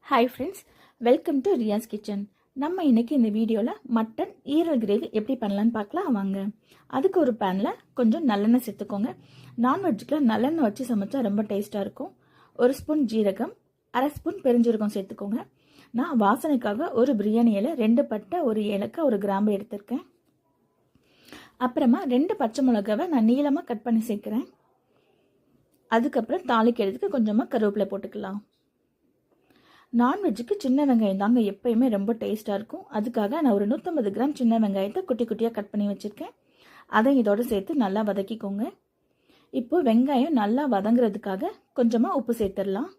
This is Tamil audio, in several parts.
Hi friends, welcome to Riyas kitchen. நம்ம இன்றைக்கி இந்த வீடியோவில் மட்டன் ஈரல் கிரேவி எப்படி பண்ணலான்னு பார்க்கலாம் வாங்க. அதுக்கு ஒரு பேனில் கொஞ்சம் நல்லெண்ணெய் சேர்த்துக்கோங்க. நான்வெஜ்ஜுக்குலாம் நல்லெண்ணெய் வச்சு சமைச்சா ரொம்ப டேஸ்ட்டாக இருக்கும். ஒரு ஸ்பூன் ஜீரகம், அரை ஸ்பூன் பெருஞ்சீரகம் சேர்த்துக்கோங்க. நான் வாசனைக்காக ஒரு பிரியாணி இலை, 2 பட்டை, ஒரு ஏலக்காய், ஒரு கிராம்பு எடுத்திருக்கேன். அப்புறமா 2 பச்சை மிளகாவை நான் நீளமாக கட் பண்ணி சேர்க்குறேன். அதுக்கப்புறம் தாளிக்கிறதுக்கு கொஞ்சமாக கருவேப்பிலை போட்டுக்கலாம். நான்வெஜ்ஜுக்கு சின்ன வெங்காயம் தாங்க எப்பயுமே ரொம்ப டேஸ்ட்டாக இருக்கும். அதுக்காக நான் ஒரு 150 கிராம் சின்ன வெங்காயத்தை குட்டி குட்டியாக கட் பண்ணி வச்சுருக்கேன். அதை இதோடு சேர்த்து நல்லா வதக்கிக்கோங்க. இப்போது வெங்காயம் நல்லா வதங்குறதுக்காக கொஞ்சமாக உப்பு சேர்த்துடலாம்.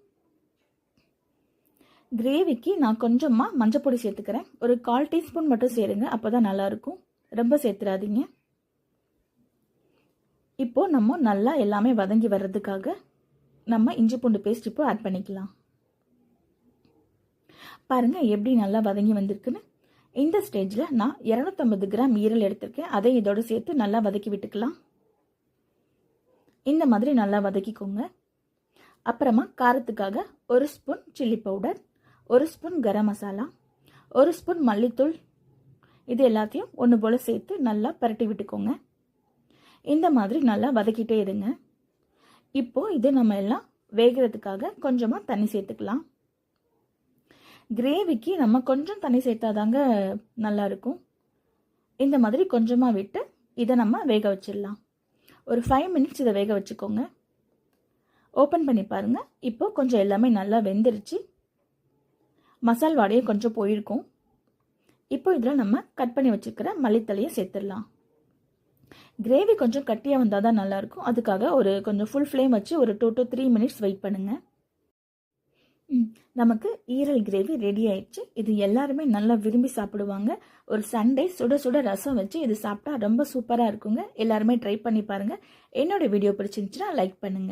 கிரேவிக்கு நான் கொஞ்சமாக மஞ்சப்பொடி சேர்த்துக்கிறேன். ஒரு 1/4 டீஸ்பூன் மட்டும் சேருங்க, அப்போ தான் நல்லாயிருக்கும். ரொம்ப சேர்த்துடாதீங்க. இப்போது நம்ம நல்லா எல்லாமே வதங்கி வர்றதுக்காக நம்ம இஞ்சி பூண்டு பேஸ்ட் இப்போ ஆட் பண்ணிக்கலாம். பாருங்கள் எப்படி நல்லா வதங்கி வந்திருக்குன்னு. இந்த ஸ்டேஜில் நான் 250 கிராம் ஈரல் எடுத்திருக்கேன். அதை இதோடு சேர்த்து நல்லா வதக்கி விட்டுக்கலாம். இந்த மாதிரி நல்லா வதக்கிக்கோங்க. அப்புறமா காரத்துக்காக 1 spoon chilli powder, 1 spoon garam masala, 1 spoon மல்லித்தூள், இது எல்லாத்தையும் ஒன்று போல் சேர்த்து நல்லா பரட்டி விட்டுக்கோங்க. இந்த மாதிரி நல்லா வதக்கிட்டே இருங்க. இப்போது இது நம்ம எல்லாம் வேகிறதுக்காக கொஞ்சமாக தண்ணி சேர்த்துக்கலாம். கிரேவிக்கு நம்ம கொஞ்சம் தண்ணி சேர்த்தாதாங்க நல்லாயிருக்கும். இந்த மாதிரி கொஞ்சமாக விட்டு இதை நம்ம வேக வச்சிடலாம். ஒரு 5 மினிட்ஸ் இதை வேக வச்சுக்கோங்க. ஓப்பன் பண்ணி பாருங்கள். இப்போது கொஞ்சம் எல்லாமே நல்லா வெந்துருச்சு. மசால் வாடையும் கொஞ்சம் போயிருக்கும். இப்போ இதில் நம்ம கட் பண்ணி வச்சுருக்கிற மல்லித்தலையை சேர்த்துடலாம். கிரேவி கொஞ்சம் கட்டியாக வந்தால் தான் நல்லாயிருக்கும். அதுக்காக ஒரு கொஞ்சம் ஃபுல் ஃப்ளேம் வச்சு ஒரு 2 to 3 மினிட்ஸ் வெயிட் பண்ணுங்கள். நமக்கு ஈரல் கிரேவி ரெடி ஆயிடுச்சு. இது எல்லாருமே நல்லா விரும்பி சாப்பிடுவாங்க. ஒரு சண்டே சுட சுட ரசம் வச்சு இது சாப்பிட்டா ரொம்ப சூப்பராக இருக்குங்க. எல்லாருமே ட்ரை பண்ணி பாருங்கள். என்னோட வீடியோ பிடிச்சிருந்துச்சுன்னா லைக் பண்ணுங்கள்.